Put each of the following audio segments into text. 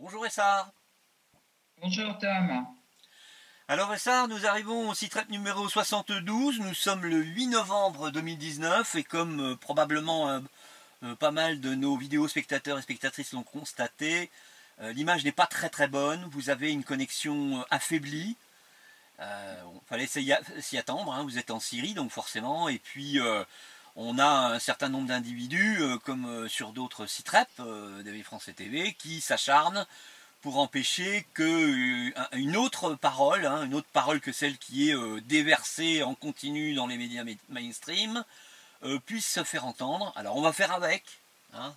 Bonjour Essar. Bonjour Tom. Alors Essar, nous arrivons au site numéro 72, nous sommes le 8 novembre 2019 et comme probablement pas mal de nos vidéos spectateurs et spectatrices l'ont constaté, l'image n'est pas très très bonne, vous avez une connexion affaiblie, fallait s'y attendre, hein, vous êtes en Syrie donc forcément, et puis on a un certain nombre d'individus, comme sur d'autres sites de France et TV, qui s'acharnent pour empêcher que une autre parole, hein, une autre parole que celle qui est déversée en continu dans les médias mainstream, puisse se faire entendre. Alors on va faire avec. Hein.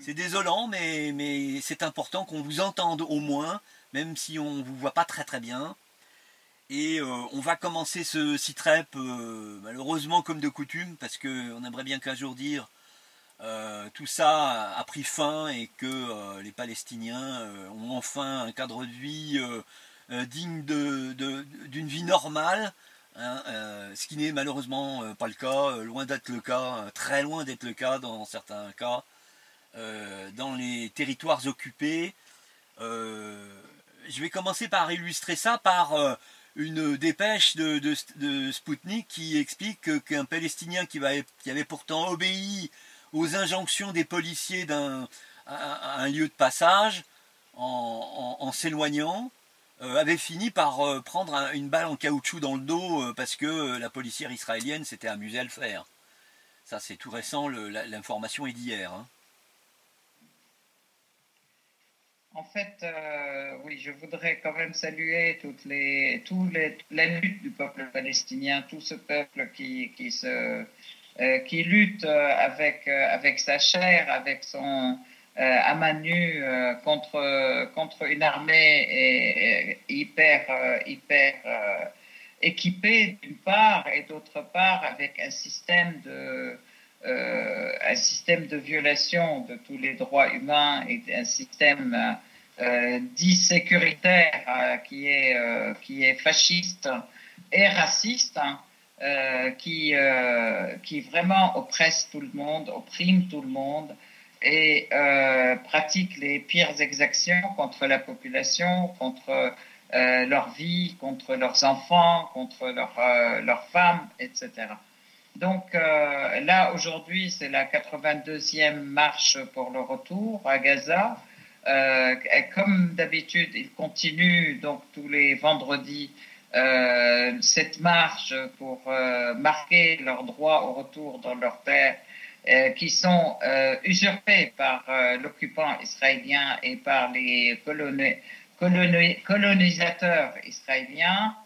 C'est désolant, mais c'est important qu'on vous entende au moins, même si on ne vous voit pas très très bien. Et on va commencer ce site-rep, malheureusement comme de coutume, parce qu'on aimerait bien qu'un jour dire tout ça a pris fin et que les Palestiniens ont enfin un cadre de vie digne d'une vie normale, hein, ce qui n'est malheureusement pas le cas, loin d'être le cas, très loin d'être le cas dans certains cas, dans les territoires occupés. Je vais commencer par illustrer ça par une dépêche de Spoutnik qui explique qu'un Palestinien qui avait pourtant obéi aux injonctions des policiers à un lieu de passage en s'éloignant, avait fini par prendre une balle en caoutchouc dans le dos parce que la policière israélienne s'était amusée à le faire. Ça c'est tout récent, l'information est d'hier. Hein. En fait, oui, je voudrais quand même saluer la lutte du peuple palestinien, tout ce peuple qui lutte avec sa chair, avec son à main nue contre une armée hyper équipée d'une part et d'autre part avec un système de violation de tous les droits humains et un système dit sécuritaire qui est fasciste et raciste, hein, qui vraiment oppresse tout le monde, opprime tout le monde et pratique les pires exactions contre la population, contre leur vie, contre leurs enfants, contre leurs femmes, etc. Donc là, aujourd'hui, c'est la 82e marche pour le retour à Gaza. Comme d'habitude, ils continuent donc tous les vendredis cette marche pour marquer leurs droits au retour dans leur terre qui sont usurpés par l'occupant israélien et par les colonisateurs israéliens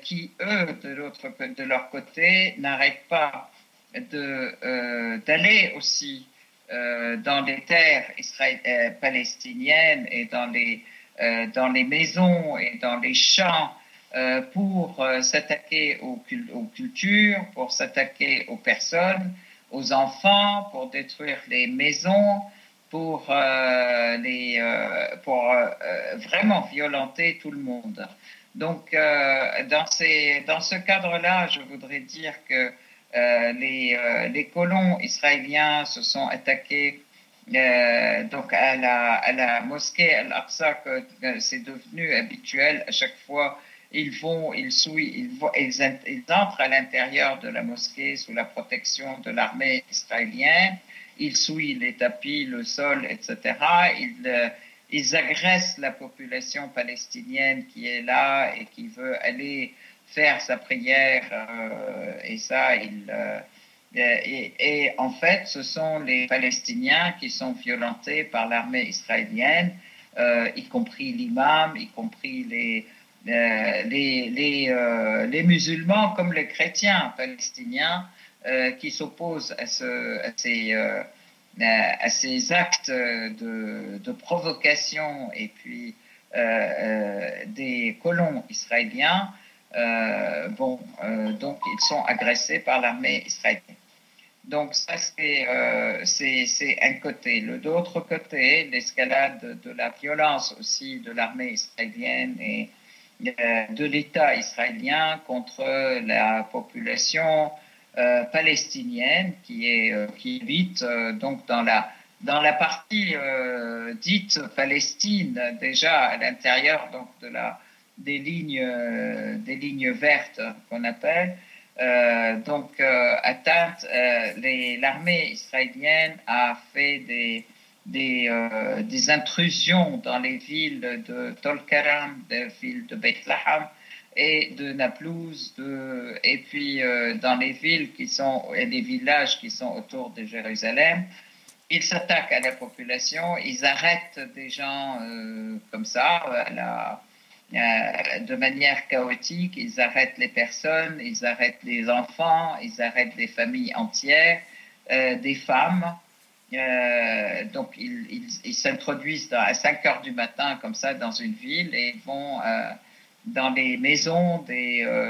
qui, eux, de leur côté, n'arrêtent pas d'aller aussi dans les terres palestiniennes et dans les maisons et dans les champs pour s'attaquer aux cultures, pour s'attaquer aux personnes, aux enfants, pour détruire les maisons, pour vraiment violenter tout le monde. Donc, dans ce cadre-là, je voudrais dire que les colons israéliens se sont attaqués donc à la mosquée Al-Aqsa, que c'est devenu habituel. À chaque fois, ils entrent à l'intérieur de la mosquée sous la protection de l'armée israélienne. Ils souillent les tapis, le sol, etc. Ils agressent la population palestinienne qui est là et qui veut aller faire sa prière et ça, et en fait, ce sont les Palestiniens qui sont violentés par l'armée israélienne, y compris l'imam, y compris les musulmans comme les chrétiens palestiniens qui s'opposent à ces actes de provocation et puis des colons israéliens. Donc ils sont agressés par l'armée israélienne. Donc ça c'est un côté. L'autre côté, l'escalade de la violence aussi de l'armée israélienne et de l'État israélien contre la population palestinienne qui habite donc dans dans la partie dite Palestine, déjà à l'intérieur donc des lignes vertes qu'on appelle, atteinte, l'armée israélienne a fait des intrusions dans les villes de Tolkaram, des villes de Beit Laham et de Naplouse, et puis dans les villes et les villages qui sont autour de Jérusalem. Ils s'attaquent à la population, ils arrêtent des gens comme ça, de manière chaotique, ils arrêtent les personnes, ils arrêtent les enfants, ils arrêtent des familles entières, des femmes. Donc ils s'introduisent à 5 heures du matin comme ça dans une ville et ils vont dans les maisons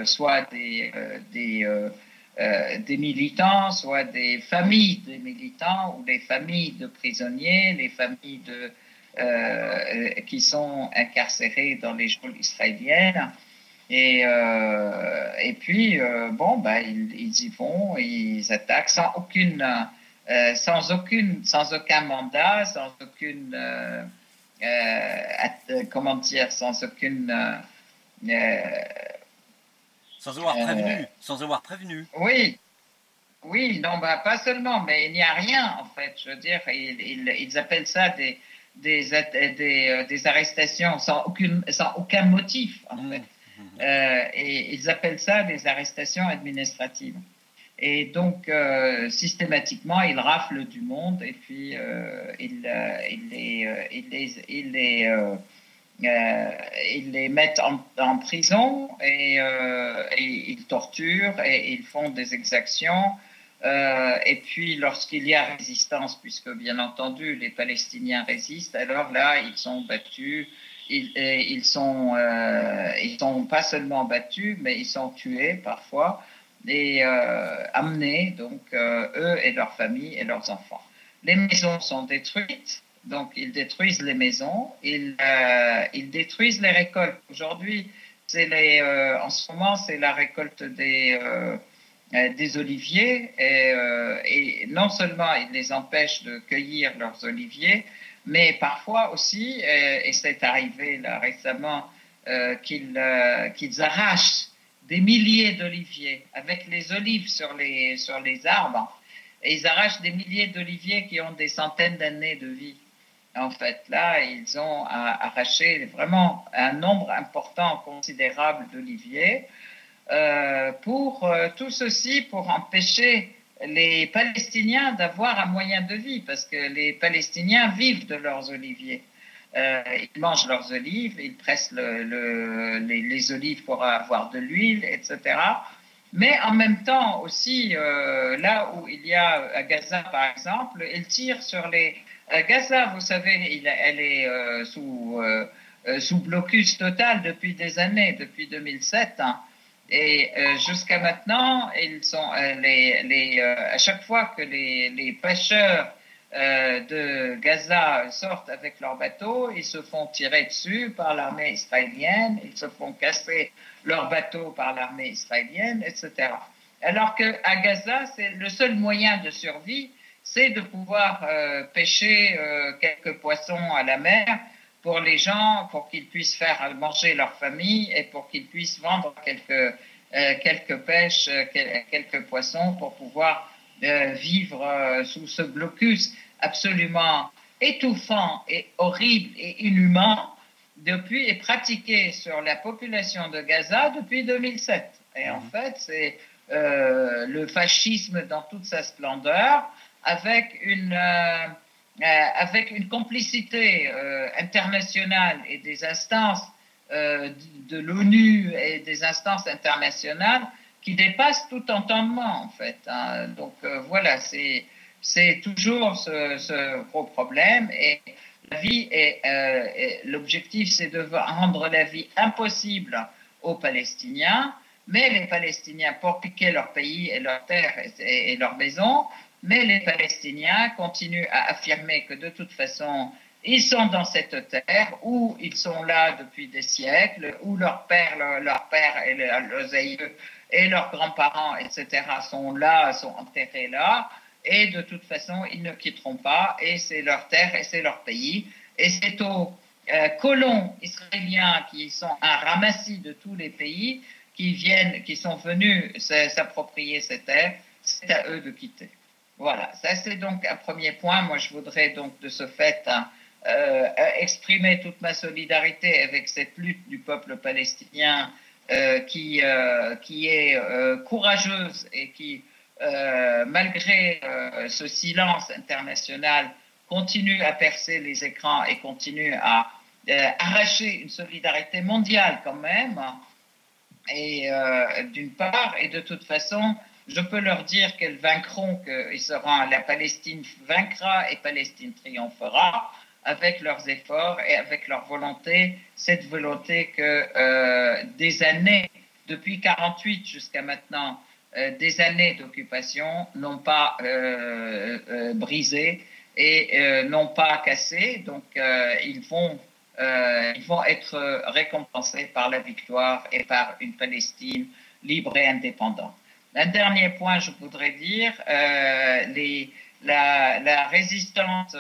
soit des militants, soit des familles de militants ou des familles de prisonniers, les familles qui sont incarcérées dans les geôles israéliennes. Et puis, ils y vont, ils attaquent sans aucun mandat, sans aucune, sans aucune... sans avoir prévenu. Oui, non, pas seulement, mais il n'y a rien en fait. Je veux dire, ils appellent ça des arrestations sans aucun motif en fait. Et ils appellent ça des arrestations administratives. Et donc systématiquement, ils raflent du monde et puis ils les mettent en prison et ils torturent et ils font des exactions. Et puis, lorsqu'il y a résistance, puisque bien entendu les Palestiniens résistent, alors là, ils sont battus. Ils sont pas seulement battus, mais ils sont tués parfois et amenés, donc eux et leurs familles et leurs enfants. Les maisons sont détruites. Donc, ils détruisent les maisons, ils détruisent les récoltes. Aujourd'hui, en ce moment, c'est la récolte des oliviers. Et non seulement ils les empêchent de cueillir leurs oliviers, mais parfois aussi, et c'est arrivé là récemment, qu'ils arrachent des milliers d'oliviers avec les olives sur les arbres. Et ils arrachent des milliers d'oliviers qui ont des centaines d'années de vie. En fait, là, ils ont arraché vraiment un nombre important, considérable d'oliviers tout ceci pour empêcher les Palestiniens d'avoir un moyen de vie, parce que les Palestiniens vivent de leurs oliviers. Ils mangent leurs olives, ils pressent les olives pour avoir de l'huile, etc. Mais en même temps aussi, là où il y a à Gaza, par exemple, ils tirent sur Gaza, vous savez, elle est sous blocus total depuis des années, depuis 2007. Hein, et jusqu'à maintenant, ils sont à chaque fois que les pêcheurs de Gaza sortent avec leurs bateaux, ils se font tirer dessus par l'armée israélienne, ils se font casser leurs bateaux par l'armée israélienne, etc. Alors qu'à Gaza, c'est le seul moyen de survie, c'est de pouvoir pêcher quelques poissons à la mer pour les gens, pour qu'ils puissent faire manger leur famille et pour qu'ils puissent vendre quelques pêches, quelques poissons pour pouvoir vivre sous ce blocus absolument étouffant et horrible et inhumain et pratiqué sur la population de Gaza depuis 2007. Et en fait, c'est le fascisme dans toute sa splendeur, avec une complicité internationale et des instances de l'ONU et des instances internationales qui dépassent tout entendement, en fait. Hein. Donc voilà, c'est toujours ce gros problème. Et la vie l'objectif, c'est de rendre la vie impossible aux Palestiniens, mais les Palestiniens pour piquer leur pays et leurs terres et leurs maisons. Mais les Palestiniens continuent à affirmer que de toute façon, ils sont dans cette terre où ils sont là depuis des siècles, où leurs pères et leurs aïeux et leurs grands-parents, etc., sont là, sont enterrés là, et de toute façon, ils ne quitteront pas, et c'est leur terre, et c'est leur pays, et c'est aux colons israéliens qui sont un ramassis de tous les pays qui sont venus s'approprier ces terres, c'est à eux de quitter. Voilà, ça c'est donc un premier point. Moi, je voudrais donc de ce fait exprimer toute ma solidarité avec cette lutte du peuple palestinien qui est courageuse et qui, malgré ce silence international, continue à percer les écrans et continue à arracher une solidarité mondiale quand même. Et d'une part, et de toute façon, je peux leur dire qu'elles vaincront, la Palestine vaincra et Palestine triomphera avec leurs efforts et avec leur volonté, cette volonté que des années, depuis 1948 jusqu'à maintenant, des années d'occupation n'ont pas brisé et n'ont pas cassé. Donc ils vont être récompensés par la victoire et par une Palestine libre et indépendante. Un dernier point, je voudrais dire, la résistante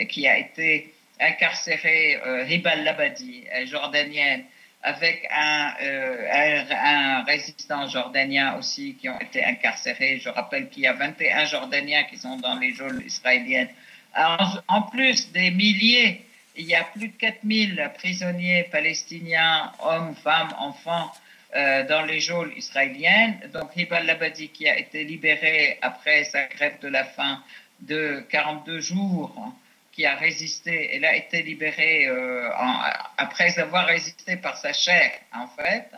qui a été incarcérée, Hiba al-Labadi, jordanienne, avec un résistant jordanien aussi qui ont été incarcérés. Je rappelle qu'il y a 21 Jordaniens qui sont dans les geôles israéliennes. En plus des milliers, il y a plus de 4000 prisonniers palestiniens, hommes, femmes, enfants, dans les geôles israéliennes. Donc Hiba al-Labadi qui a été libéré après sa grève de la faim de 42 jours, qui a résisté, elle a été libérée après avoir résisté par sa chair, en fait.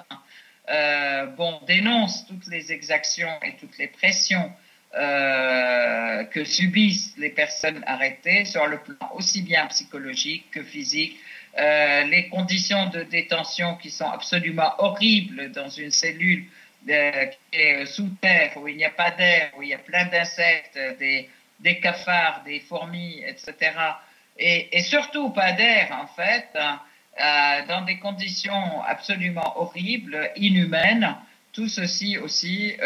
Dénonce toutes les exactions et toutes les pressions que subissent les personnes arrêtées sur le plan aussi bien psychologique que physique. Les conditions de détention qui sont absolument horribles dans une cellule qui est sous terre, où il n'y a pas d'air, où il y a plein d'insectes, des cafards, des fourmis, etc. Et surtout pas d'air, en fait, dans des conditions absolument horribles, inhumaines. Tout ceci aussi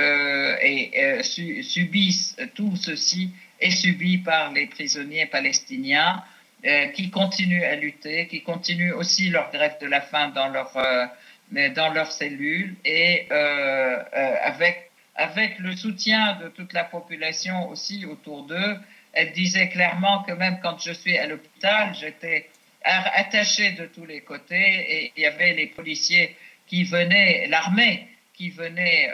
subissent, tout ceci est subi par les prisonniers palestiniens qui continuent à lutter, qui continuent aussi leur grève de la faim dans leurs cellules et avec le soutien de toute la population aussi autour d'eux. Elle disait clairement que même quand je suis à l'hôpital, j'étais attachée de tous les côtés et il y avait les policiers qui venaient, l'armée qui venait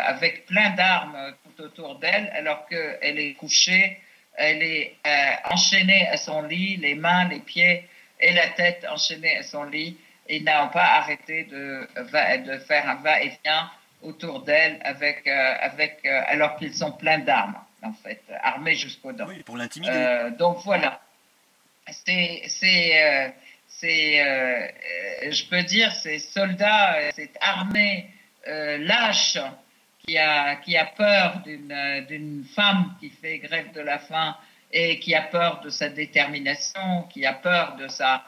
avec plein d'armes tout autour d'elle alors qu'elle est couchée, elle est enchaînée à son lit, les mains, les pieds et la tête enchaînée à son lit. Ils n'ont pas arrêté de faire un va-et-vient autour d'elle alors qu'ils sont pleins d'armes, en fait, armés jusqu'aux dents. Oui, pour l'intimider. Donc voilà. Je peux dire, ces soldats, cette armée lâche qui a peur d'une femme qui fait grève de la faim et qui a peur de sa détermination, qui a peur de sa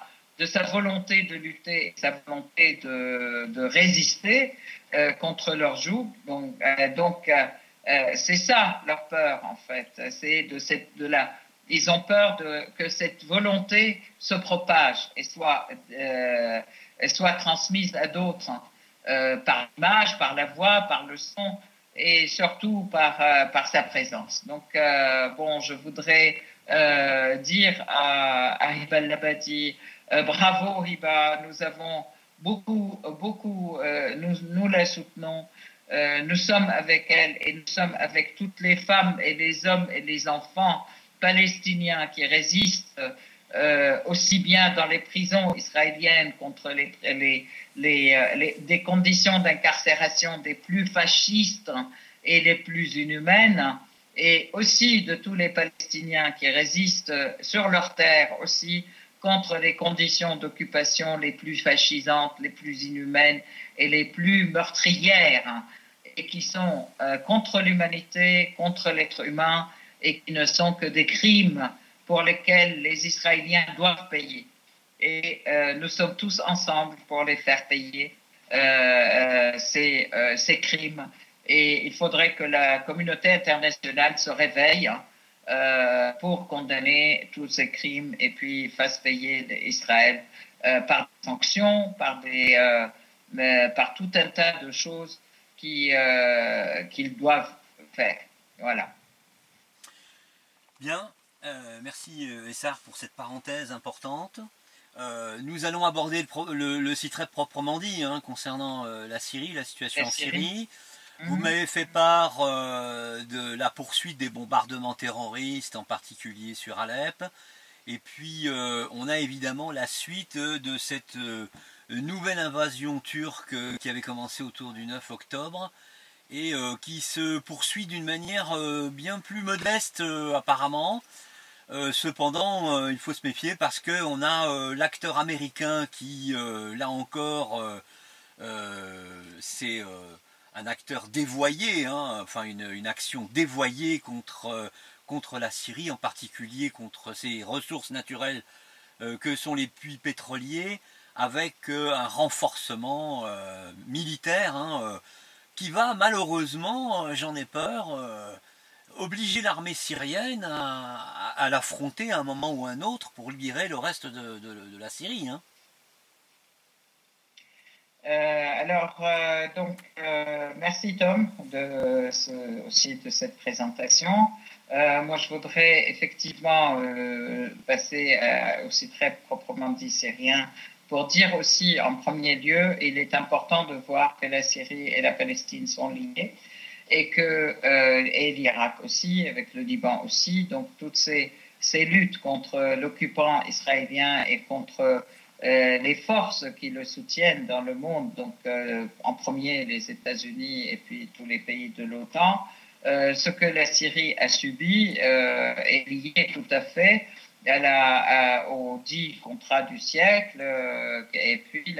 volonté de lutter, sa volonté de résister contre leur joug. Donc c'est ça leur peur en fait. C'est ils ont peur que cette volonté se propage et soit transmise à d'autres. Par l'image, par la voix, par le son et surtout par sa présence. Donc, je voudrais dire à Hiba al-Labadi, bravo Hiba, nous avons beaucoup, nous la soutenons, nous sommes avec elle et nous sommes avec toutes les femmes et les hommes et les enfants palestiniens qui résistent aussi bien dans les prisons israéliennes contre des conditions d'incarcération des plus fascistes et les plus inhumaines, et aussi de tous les Palestiniens qui résistent sur leur terre aussi contre les conditions d'occupation les plus fascisantes, les plus inhumaines et les plus meurtrières, et qui sont contre l'humanité, contre l'être humain, et qui ne sont que des crimes pour lesquels les Israéliens doivent payer. Et nous sommes tous ensemble pour les faire payer ces crimes Et il faudrait que la communauté internationale se réveille pour condamner tous ces crimes et puis fasse payer Israël par des sanctions, par tout un tas de choses qu'ils doivent faire. Voilà. Bien, merci Essar pour cette parenthèse importante. Nous allons aborder le site proprement dit concernant la Syrie, la situation en Syrie. Vous m'avez fait part de la poursuite des bombardements terroristes, en particulier sur Alep. Et puis on a évidemment la suite de cette nouvelle invasion turque qui avait commencé autour du 9 octobre et qui se poursuit d'une manière bien plus modeste apparemment. Cependant, il faut se méfier parce qu'on a l'acteur américain qui, là encore, c'est un acteur dévoyé, enfin une action dévoyée contre la Syrie, en particulier contre ses ressources naturelles que sont les puits pétroliers, avec un renforcement militaire qui va malheureusement, j'en ai peur, obliger l'armée syrienne à l'affronter à un moment ou à un autre pour libérer le reste de la Syrie. Merci Tom aussi de cette présentation. Moi, je voudrais effectivement passer aussi très proprement dit syrien pour dire aussi en premier lieu, il est important de voir que la Syrie et la Palestine sont liées et l'Irak aussi, avec le Liban aussi. Donc toutes ces luttes contre l'occupant israélien et contre les forces qui le soutiennent dans le monde, donc en premier les États-Unis et puis tous les pays de l'OTAN, ce que la Syrie a subi est lié tout à fait au dit contrat du siècle et puis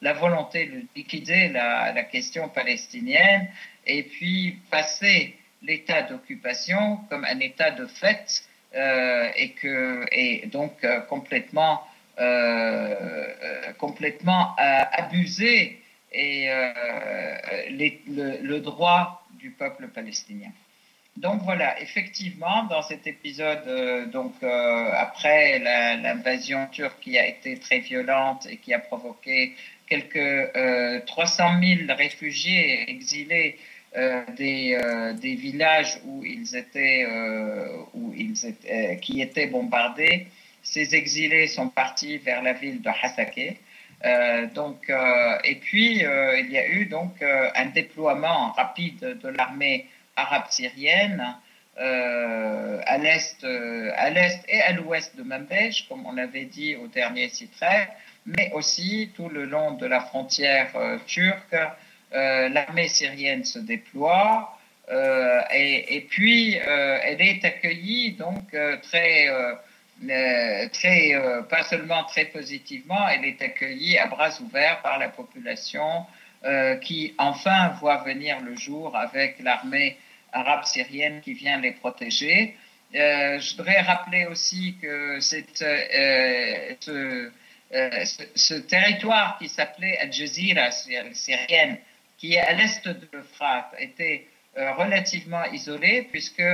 la volonté de liquider la question palestinienne et puis passer l'état d'occupation comme un état de fait et donc complètement abusé et le droit du peuple palestinien. Donc voilà, effectivement, dans cet épisode, après l'invasion turque qui a été très violente et qui a provoqué quelques 300 000 réfugiés exilés des villages qui étaient bombardés, ces exilés sont partis vers la ville de Hasakeh. Et puis il y a eu donc un déploiement rapide de l'armée arabe syrienne à l'est et à l'ouest de Manbij, comme on l'avait dit au dernier CITRES, mais aussi tout le long de la frontière turque. L'armée syrienne se déploie et puis elle est accueillie donc pas seulement très positivement, elle est accueillie à bras ouverts par la population qui enfin voit venir le jour avec l'armée arabe syrienne qui vient les protéger. Je voudrais rappeler aussi que ce territoire qui s'appelait Al-Jazira syrienne, qui est à l'est de l'Euphrate, était relativement isolé puisque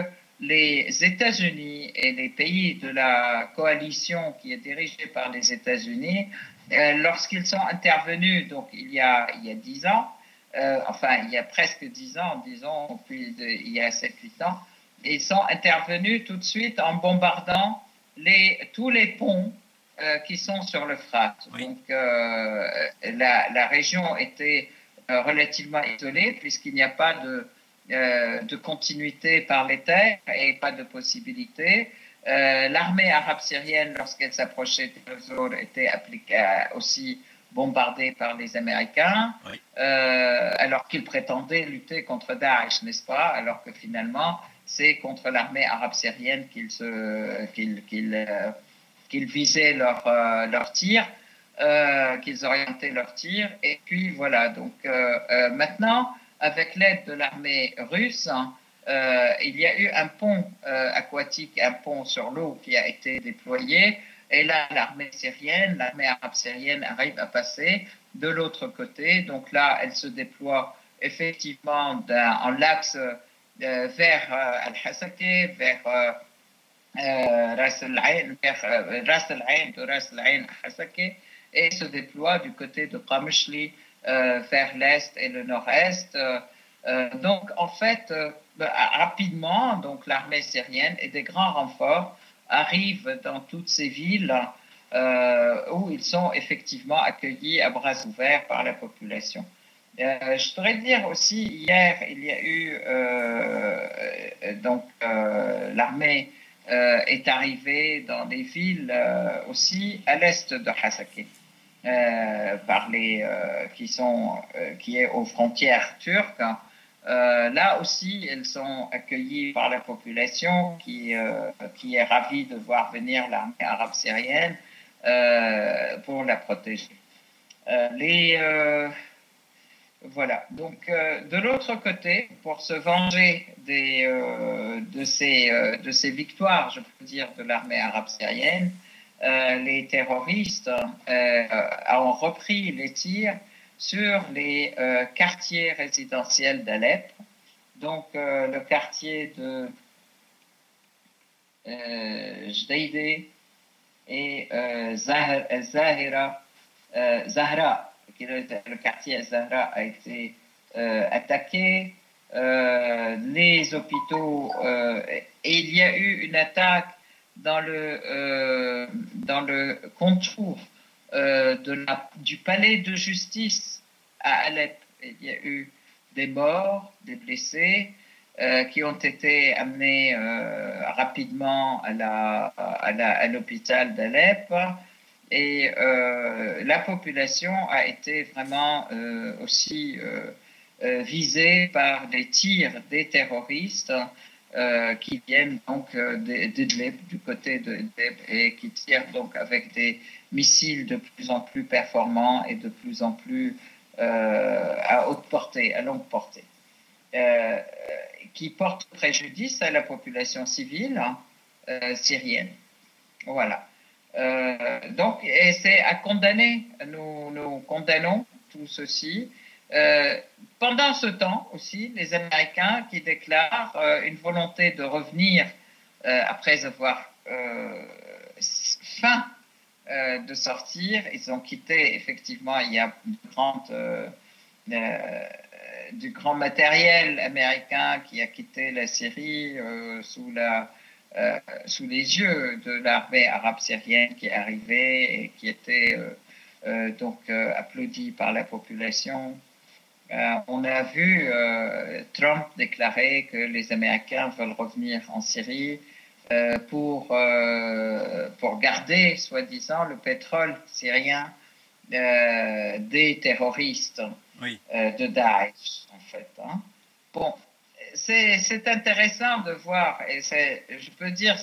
les États-Unis et les pays de la coalition qui est dirigée par les États-Unis, lorsqu'ils sont intervenus, donc il y a 10 ans, il y a presque 10 ans, disons, puis il y a 7-8 ans, ils sont intervenus tout de suite en bombardant tous les ponts qui sont sur l'Euphrate. Oui. Donc la région était relativement isolée puisqu'il n'y a pas de continuité par les terres et pas de possibilité. L'armée arabe syrienne, lorsqu'elle s'approchait de Mosul, était aussi bombardée par les Américains, oui. Alors qu'ils prétendaient lutter contre Daesh, n'est-ce pas? Alors que finalement, c'est contre l'armée arabe syrienne qu'ils visaient leur tir, qu'ils orientaient leur tir. Et puis voilà, donc maintenant, avec l'aide de l'armée russe, il y a eu un pont aquatique, un pont sur l'eau qui a été déployé. Et là, l'armée arabe syrienne arrive à passer de l'autre côté. Donc là, elle se déploie effectivement en l'axe vers Al-Hasaka, vers Ras Al-Ain, Ras Al-Ain, de Ras Al-Ain à Hasaka, et se déploie du côté de Qamishli vers l'est et le nord-est. Donc, en fait, rapidement, donc l'armée syrienne et des grands renforts arrivent dans toutes ces villes où ils sont effectivement accueillis à bras ouverts par la population. Je voudrais dire aussi, hier, il y a eu l'armée est arrivée dans des villes aussi à l'est de Hasaka, qui est aux frontières turques. Là aussi, elles sont accueillies par la population qui est ravie de voir venir l'armée arabe syrienne pour la protéger. Voilà. Donc, de l'autre côté, pour se venger de ces victoires, je peux dire, de l'armée arabe syrienne, les terroristes ont repris les tirs sur les quartiers résidentiels d'Alep. Donc, le quartier de Jdeïde et Zahra, le quartier Zahra a été attaqué. Les hôpitaux, et il y a eu une attaque dans le contour du palais de justice à Alep. Il y a eu des morts, des blessés qui ont été amenés rapidement à l'hôpital d'Alep. Et la population a été vraiment aussi visée par des tirs des terroristes qui viennent donc d'Idlib, du côté d'Idlib, et qui tirent donc avec des missiles de plus en plus performants et de plus en plus à haute portée, à longue portée, qui portent préjudice à la population civile syrienne. Voilà. Donc, et c'est à condamner. Nous condamnons tout ceci. Pendant ce temps aussi, les Américains qui déclarent une volonté de revenir après avoir faim de sortir. Ils ont quitté effectivement, il y a du grand matériel américain qui a quitté la Syrie sous les yeux de l'armée arabe syrienne qui est arrivée et qui était applaudie par la population. On a vu Trump déclarer que les Américains veulent revenir en Syrie pour garder, soi-disant, le pétrole syrien des terroristes de Daesh, en fait. Hein. Bon, c'est intéressant de voir, et je peux dire,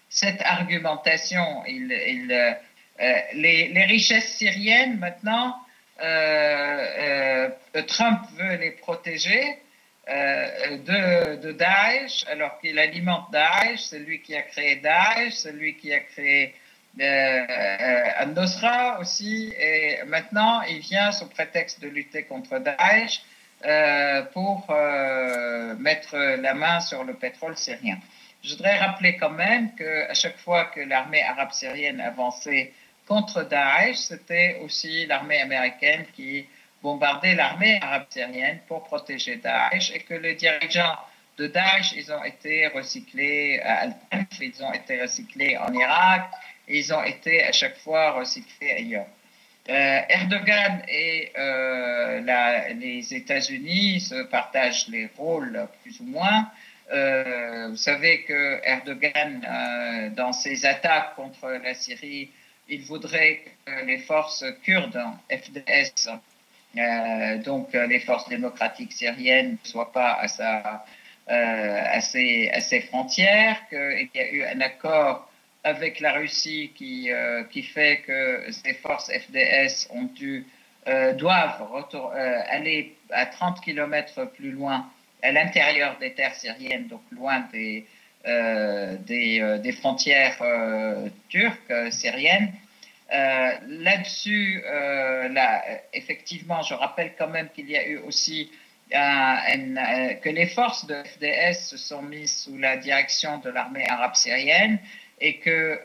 cette argumentation, les richesses syriennes, maintenant, Trump veut les protéger de Daesh, alors qu'il alimente Daesh, c'est lui qui a créé Daesh, c'est lui qui a créé Al-Nusra aussi, et maintenant il vient sous prétexte de lutter contre Daesh pour mettre la main sur le pétrole syrien. Je voudrais rappeler quand même qu'à chaque fois que l'armée arabe syrienne avançait contre Daesh, c'était aussi l'armée américaine qui bombardait l'armée arabe syrienne pour protéger Daesh, et que les dirigeants de Daesh, ils ont été recyclés à Al-Tanf, ils ont été recyclés en Irak, et ils ont été à chaque fois recyclés ailleurs. Erdogan et les États-Unis se partagent les rôles plus ou moins. Vous savez que Erdogan, dans ses attaques contre la Syrie, il voudrait que les forces kurdes, FDS, donc les forces démocratiques syriennes, ne soient pas à ses frontières, qu'il y a eu un accord avec la Russie qui fait que ces forces FDS doivent aller à 30 km plus loin à l'intérieur des terres syriennes, donc loin des frontières turques syriennes. Là-dessus, effectivement, je rappelle quand même qu'il y a eu aussi que les forces de FDS se sont mises sous la direction de l'armée arabe syrienne et que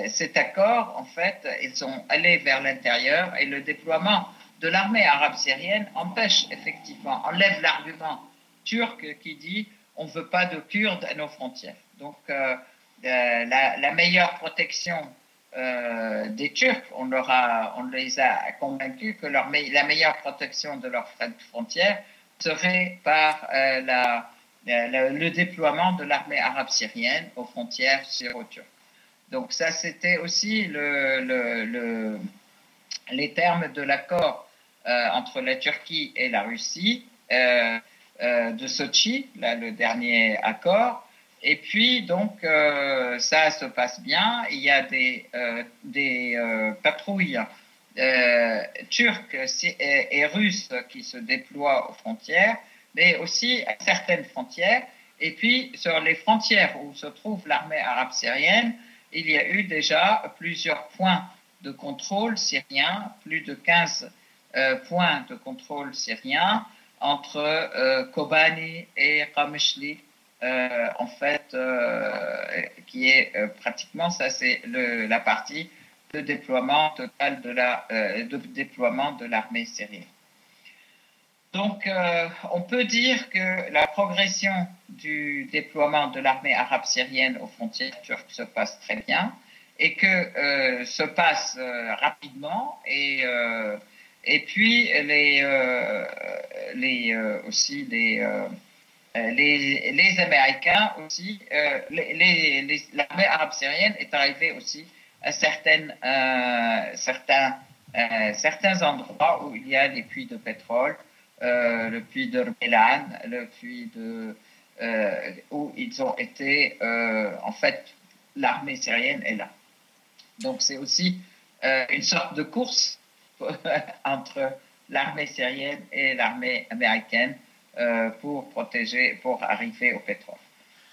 cet accord, en fait, ils sont allés vers l'intérieur et le déploiement de l'armée arabe syrienne empêche effectivement, enlève l'argument turc qui dit on ne veut pas de Kurdes à nos frontières. Donc la meilleure protection des Turcs, on les a convaincus que la meilleure protection de leurs frontières serait par le déploiement de l'armée arabe syrienne aux frontières syro-turques. Donc ça, c'était aussi les termes de l'accord entre la Turquie et la Russie de Sochi, là, le dernier accord. Et puis, donc, ça se passe bien. Il y a des patrouilles turques et russes qui se déploient aux frontières, mais aussi à certaines frontières. Et puis, sur les frontières où se trouve l'armée arabe syrienne, il y a eu déjà plusieurs points de contrôle syriens, plus de 15 points de contrôle syriens entre Kobani et Qamishli. En fait, qui est pratiquement, ça c'est la partie de déploiement total de déploiement de l'armée syrienne. Donc, on peut dire que la progression du déploiement de l'armée arabe syrienne aux frontières turques se passe très bien et que se passe rapidement et puis aussi les Américains aussi, l'armée arabe syrienne est arrivée aussi à certains endroits où il y a des puits de pétrole, le puits de Rmelan, le puits où ils ont été, en fait, l'armée syrienne est là. Donc c'est aussi une sorte de course entre l'armée syrienne et l'armée américaine pour arriver au pétrole.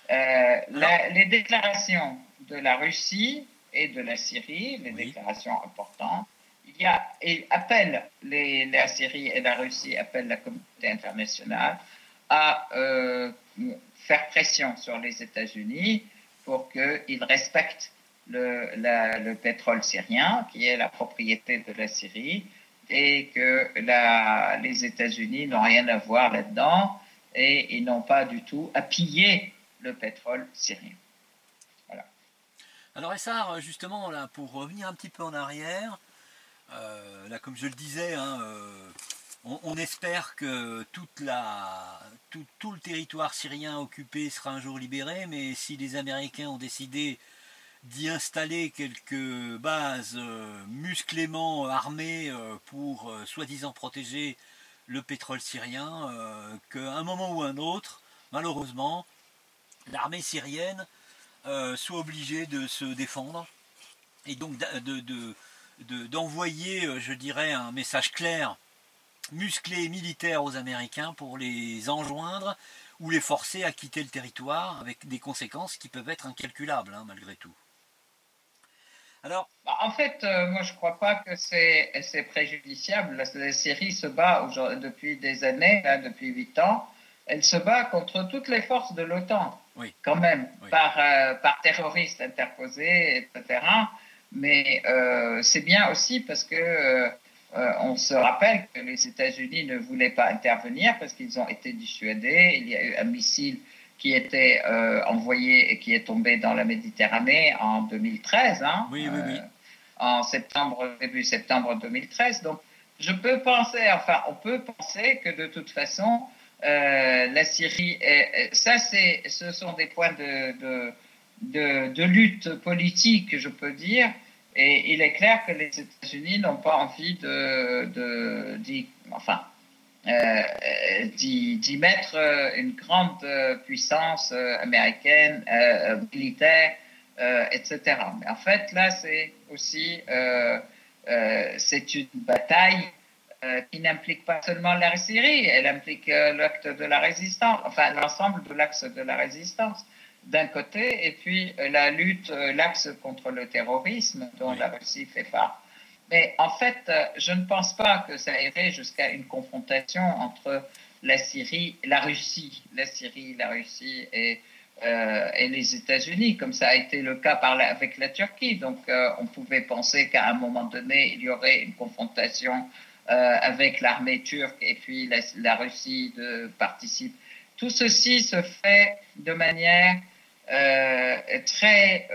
Les déclarations de la Russie et de la Syrie, les déclarations importantes, la Syrie et la Russie appellent la communauté internationale à faire pression sur les États-Unis pour qu'ils respectent le pétrole syrien, qui est la propriété de la Syrie, et que les États-Unis n'ont rien à voir là-dedans et ils n'ont pas du tout à piller le pétrole syrien. Voilà. Alors Essar, justement, là, pour revenir un petit peu en arrière, là, comme je le disais, hein, on espère que tout le territoire syrien occupé sera un jour libéré, mais si les Américains ont décidé d'y installer quelques bases musclément armées pour soi-disant protéger le pétrole syrien, qu'à un moment ou un autre, malheureusement, l'armée syrienne soit obligée de se défendre et donc d'envoyer, je dirais, un message clair, musclé et militaire aux Américains pour les enjoindre ou les forcer à quitter le territoire avec des conséquences qui peuvent être incalculables, hein, malgré tout. Alors, en fait, moi je ne crois pas que c'est préjudiciable. La Syrie se bat depuis des années, là, depuis 8 ans. Elle se bat contre toutes les forces de l'OTAN, oui, quand même, oui, par terroristes interposés, etc. Mais c'est bien aussi parce que on se rappelle que les États-Unis ne voulaient pas intervenir parce qu'ils ont été dissuadés. Il y a eu un missile qui était envoyé et qui est tombé dans la Méditerranée en 2013, hein, oui. Début septembre 2013. Donc, on peut penser que de toute façon, la Syrie, ce sont des points de lutte politique, je peux dire, et il est clair que les États-Unis n'ont pas envie d'y mettre une grande puissance américaine, militaire, etc. Mais en fait, là, c'est aussi c'est une bataille qui n'implique pas seulement la Syrie, elle implique l'acte de la résistance, enfin l'ensemble de l'axe de la résistance. d'un côté, et puis la lutte, l'axe contre le terrorisme dont la Russie fait part. Mais en fait, je ne pense pas que ça irait jusqu'à une confrontation entre la Syrie et les États-Unis, comme ça a été le cas avec la Turquie. Donc, on pouvait penser qu'à un moment donné, il y aurait une confrontation avec l'armée turque et puis la Russie participe. Tout ceci se fait de manière très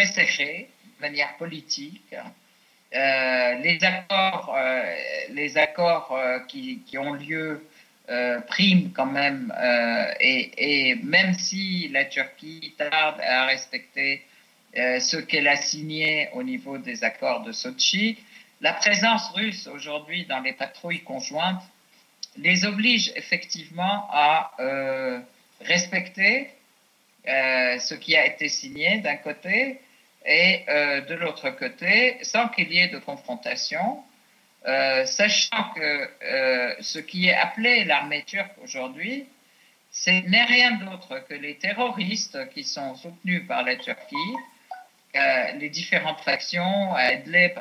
serrée, de manière politique. Les accords qui ont lieu priment quand même, et même si la Turquie tarde à respecter ce qu'elle a signé au niveau des accords de Sochi, la présence russe aujourd'hui dans les patrouilles conjointes les oblige effectivement à respecter ce qui a été signé d'un côté et de l'autre côté, sans qu'il y ait de confrontation, sachant que ce qui est appelé l'armée turque aujourd'hui, ce n'est rien d'autre que les terroristes qui sont soutenus par la Turquie, les différentes factions à Idlib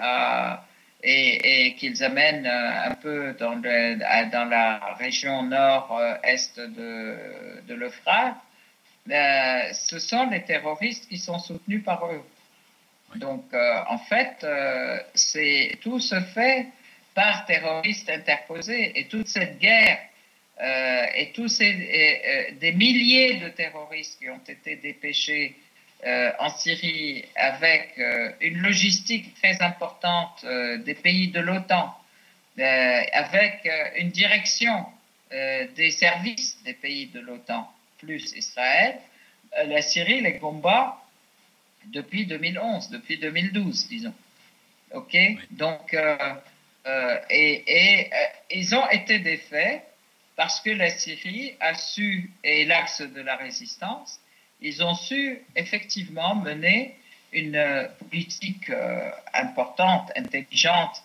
et qu'ils amènent un peu dans la région nord-est de l'Euphrate. Ce sont les terroristes qui sont soutenus par eux. Donc, en fait, tout se fait par terroristes interposés. Et toute cette guerre et des milliers de terroristes qui ont été dépêchés en Syrie avec une logistique très importante des pays de l'OTAN, avec une direction des services des pays de l'OTAN, plus Israël, la Syrie les combat depuis 2011, depuis 2012, disons. OK? Oui. Donc, ils ont été défaits parce que la Syrie a su, et l'axe de la résistance, ils ont su effectivement mener une politique importante, intelligente,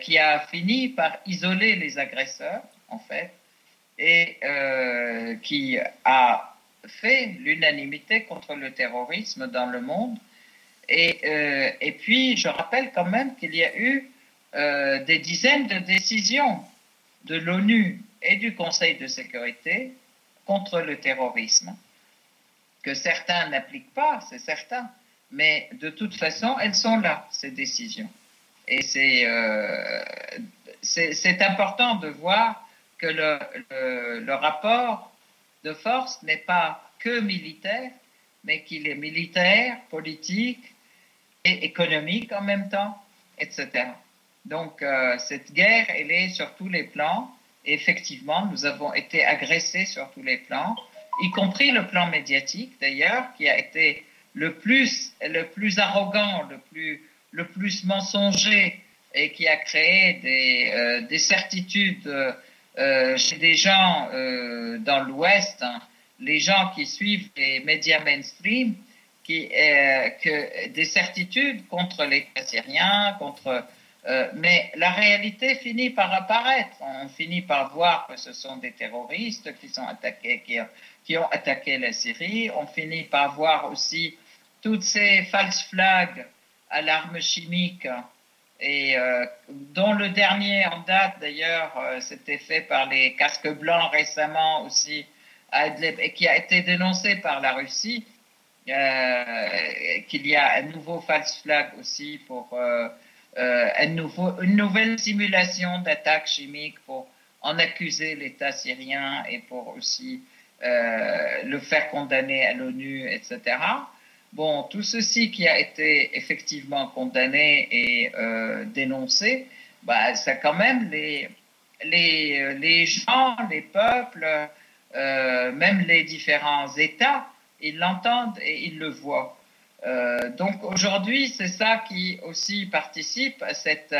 qui a fini par isoler les agresseurs, en fait, et qui a fait l'unanimité contre le terrorisme dans le monde. Et puis, je rappelle quand même qu'il y a eu des dizaines de décisions de l'ONU et du Conseil de sécurité contre le terrorisme, que certains n'appliquent pas, c'est certain, mais de toute façon, elles sont là, ces décisions. Et c'est important de voir que le rapport de force n'est pas que militaire, mais qu'il est militaire, politique et économique en même temps, etc. Donc, cette guerre, elle est sur tous les plans. Et effectivement, nous avons été agressés sur tous les plans, y compris le plan médiatique, d'ailleurs, qui a été le plus arrogant, le plus mensonger, et qui a créé des certitudes chez des gens dans l'Ouest, hein, les gens qui suivent les médias mainstream, que des certitudes contre l'État syrien, mais la réalité finit par apparaître. On finit par voir que ce sont des terroristes qui sont attaqués, qui ont attaqué la Syrie. On finit par voir aussi toutes ces false flags à l'arme chimique, et dont le dernier en date d'ailleurs, c'était fait par les casques blancs récemment aussi à Idlib, et qui a été dénoncé par la Russie, qu'il y a un nouveau false flag aussi pour une nouvelle simulation d'attaque chimique pour en accuser l'État syrien et pour aussi le faire condamner à l'ONU, etc. Bon, tout ceci qui a été effectivement condamné et dénoncé, bah, ça quand même les gens, les peuples, même les différents États, ils l'entendent et ils le voient. Donc aujourd'hui, c'est ça qui aussi participe à cette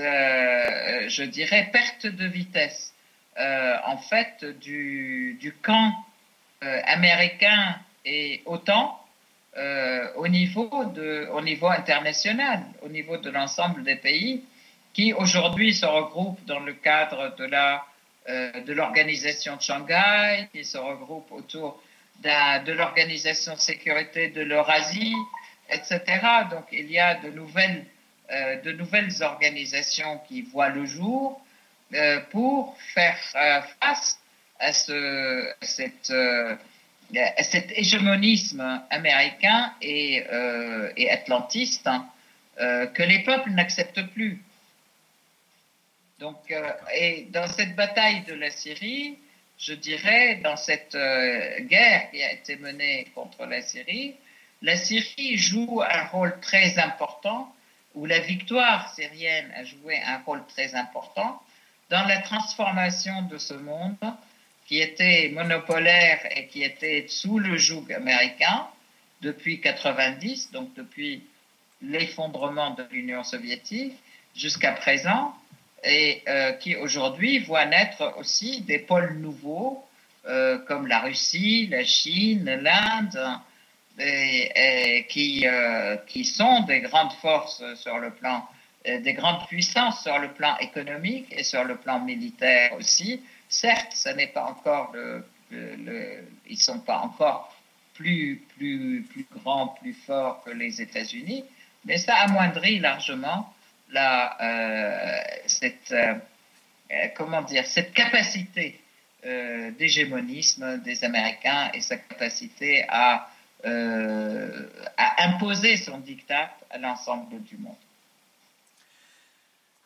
je dirais, perte de vitesse, en fait, du camp américain et OTAN au niveau international, au niveau de l'ensemble des pays qui aujourd'hui se regroupent dans le cadre de l'organisation de Shanghai, qui se regroupent autour de l'Organisation de sécurité de l'Eurasie, etc. Donc il y a de nouvelles organisations qui voient le jour pour faire face à cet hégémonisme américain et atlantiste que les peuples n'acceptent plus. Donc, et dans cette bataille de la Syrie, je dirais, dans cette guerre qui a été menée contre la Syrie joue un rôle très important, ou la victoire syrienne a joué un rôle très important dans la transformation de ce monde qui était monopolaire et qui était sous le joug américain depuis 90, donc depuis l'effondrement de l'Union soviétique jusqu'à présent, et qui aujourd'hui voit naître aussi des pôles nouveaux comme la Russie, la Chine, l'Inde, et qui sont des grandes forces sur le plan, des grandes puissances sur le plan économique et sur le plan militaire aussi. Certes, ce n'est pas encore ils sont pas encore plus grands, plus forts que les États-Unis, mais ça amoindrit largement cette capacité d'hégémonisme des Américains et sa capacité à imposer son diktat à l'ensemble du monde.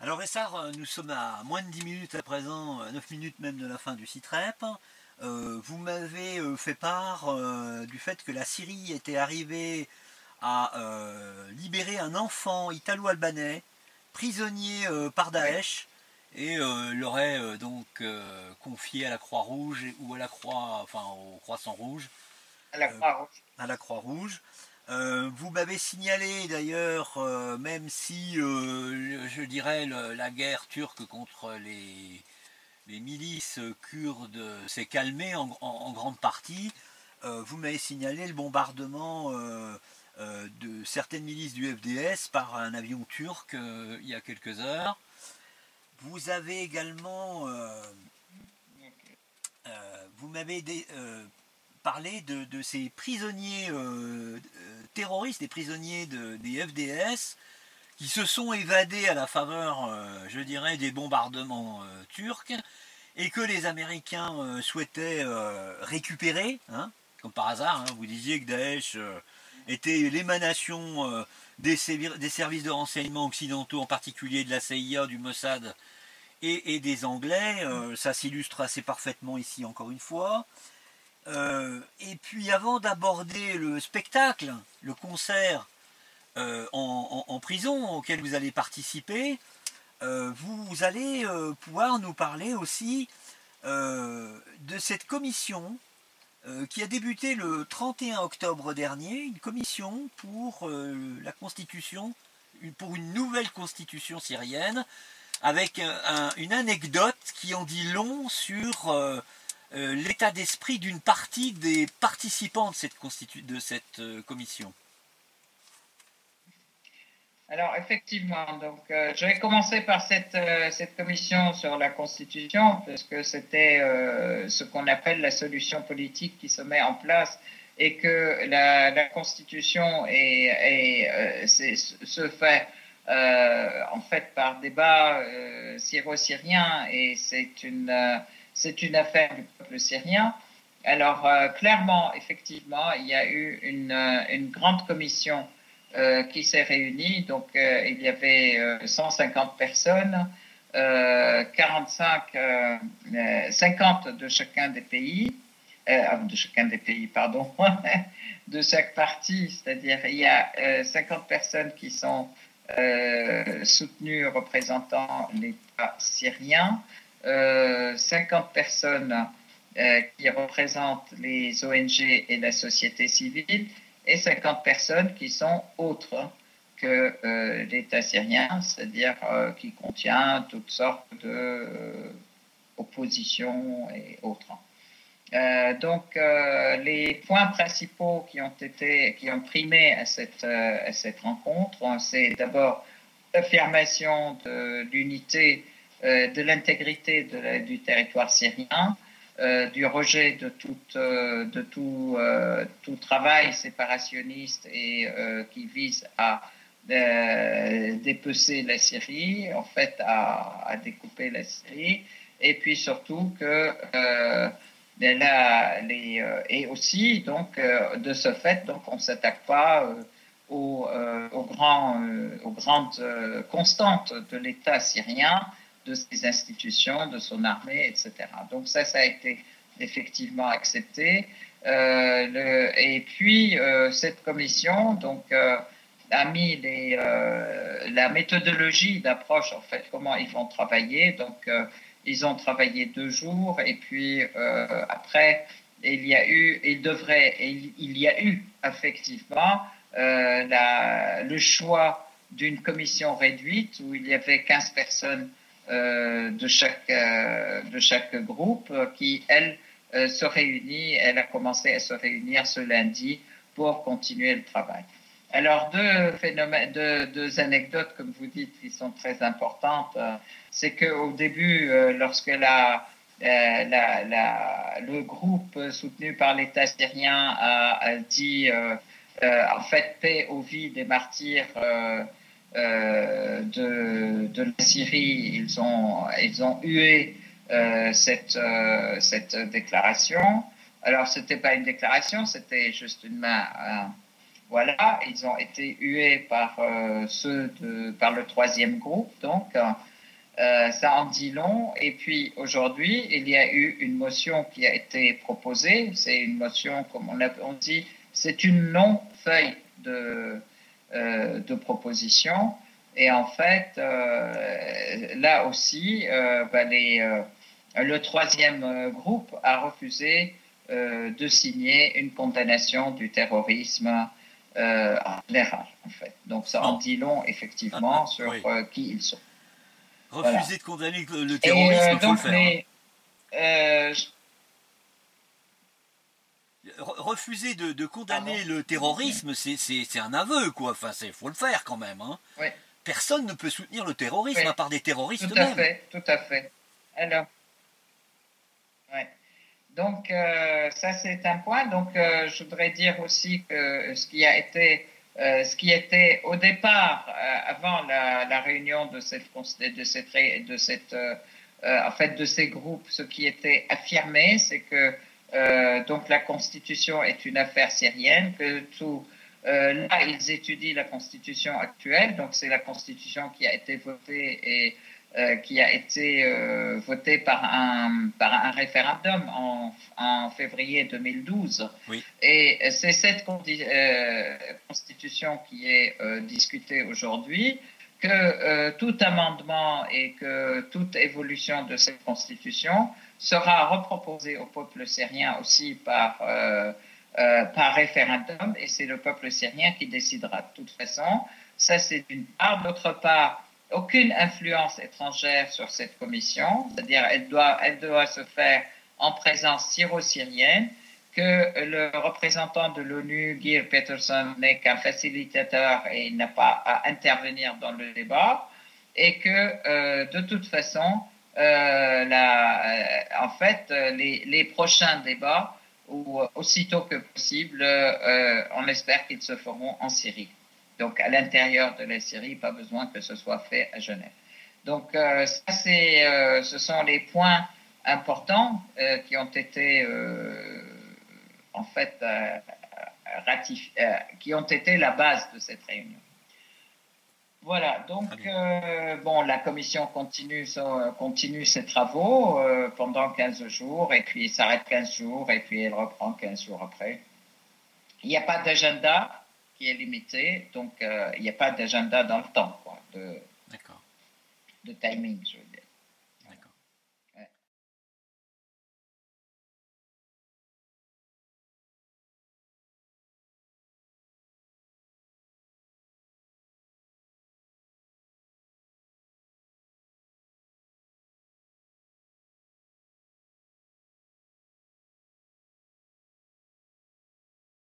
Alors Essar, nous sommes à moins de 10 minutes à présent, 9 minutes même de la fin du CITREP. Vous m'avez fait part du fait que la Syrie était arrivée à libérer un enfant italo-albanais prisonnier par Daesh et l'aurait donc confié à la Croix-Rouge ou à la Croix, enfin au Croissant-Rouge. À la Croix-Rouge. À la Croix-Rouge. Vous m'avez signalé d'ailleurs, même si je dirais la guerre turque contre les milices kurdes s'est calmée en grande partie, vous m'avez signalé le bombardement de certaines milices du FDS par un avion turc il y a quelques heures. Vous avez également vous m'avez parlé de ces prisonniers terroristes, des prisonniers des FDS qui se sont évadés à la faveur, je dirais, des bombardements turcs et que les Américains souhaitaient récupérer, hein, comme par hasard, hein, vous disiez que Daesh était l'émanation des services de renseignement occidentaux, en particulier de la CIA, du Mossad et des Anglais. Ça s'illustre assez parfaitement ici, encore une fois. Et puis avant d'aborder le spectacle, le concert en prison auquel vous allez participer, vous allez pouvoir nous parler aussi de cette commission qui a débuté le 31 octobre dernier, une commission pour la constitution, pour une nouvelle constitution syrienne, avec une anecdote qui en dit long sur l'état d'esprit d'une partie des participants de cette commission. Alors effectivement, donc je vais commencer par cette commission sur la Constitution, parce que c'était ce qu'on appelle la solution politique qui se met en place, et que la Constitution se fait en fait par débat syro-syrien, et c'est une affaire du peuple syrien. Alors clairement, effectivement, il y a eu une grande commission qui s'est réunie. Donc il y avait 150 personnes, 50 de chacun des pays, pardon, de chaque parti, c'est-à-dire il y a 50 personnes qui sont soutenues représentant l'État syrien, 50 personnes qui représentent les ONG et la société civile, et 50 personnes qui sont autres que l'État syrien, c'est-à-dire qui contient toutes sortes d'oppositions et autres. Donc les points principaux qui ont primé à cette rencontre, c'est d'abord l'affirmation de l'unité, de l'intégrité du territoire syrien, du rejet tout travail séparationniste et qui vise à dépecer la Syrie, en fait à découper la Syrie, et puis surtout que et aussi donc de ce fait donc on s'attaque pas aux grandes constantes de l'État syrien, de ses institutions, de son armée, etc. Donc ça a été effectivement accepté. Et puis cette commission donc a mis la méthodologie d'approche, en fait, comment ils vont travailler. Donc ils ont travaillé 2 jours et puis après il y a eu effectivement le choix d'une commission réduite où il y avait 15 personnes de chaque groupe qui, elle, se réunit. Elle a commencé à se réunir ce lundi pour continuer le travail. Alors, deux anecdotes, comme vous dites, qui sont très importantes. C'est qu'au début, lorsque le groupe soutenu par l'État syrien a dit en fait paix aux vies des martyrs de la Syrie, ils ont hué cette déclaration. Alors, c'était pas une déclaration, c'était juste une main. Voilà, ils ont été hués par par le 3e groupe, donc ça en dit long. Et puis aujourd'hui, il y a eu une motion qui a été proposée. C'est une motion, comme on dit, c'est une non-feuille de proposition. Et en fait, là aussi, le 3e groupe a refusé de signer une condamnation du terrorisme en général, en fait. Donc ça en dit long, effectivement, sur qui ils sont. Refuser de condamner le terrorisme, il faut le faire. Refuser de condamner le terrorisme, c'est un aveu, quoi. Enfin, faut le faire quand même. Hein. Oui. Personne ne peut soutenir le terrorisme à part des terroristes eux-mêmes. Tout à fait. Alors, ouais. Donc, ça c'est un point. Donc, je voudrais dire aussi que ce qui était au départ, avant la réunion de ces groupes, ce qui était affirmé, c'est que donc la Constitution est une affaire syrienne, que là ils étudient la Constitution actuelle, donc c'est la Constitution qui a été votée et qui a été votée par un référendum en février 2012. Oui. Et c'est cette Constitution qui est discutée aujourd'hui, que tout amendement et que toute évolution de cette Constitution sera reproposée au peuple syrien aussi par référendum, et c'est le peuple syrien qui décidera de toute façon. Ça, c'est d'une part. D'autre part, aucune influence étrangère sur cette commission, c'est-à-dire elle doit se faire en présence syro-syrienne, que le représentant de l'ONU, Geir Peterson, n'est qu'un facilitateur et il n'a pas à intervenir dans le débat, et que de toute façon, en fait, les prochains débats, ou aussitôt que possible, on espère qu'ils se feront en Syrie. Donc, à l'intérieur de la Syrie, pas besoin que ce soit fait à Genève. Donc, ça, ce sont les points importants qui ont été, en fait, qui ont été la base de cette réunion. Voilà, donc, la commission continue ses travaux pendant 15 jours, et puis s'arrête 15 jours, et puis elle reprend 15 jours après. Il n'y a pas d'agenda qui est limité, donc il n'y a pas d'agenda dans le temps, quoi, de timing, je veux dire.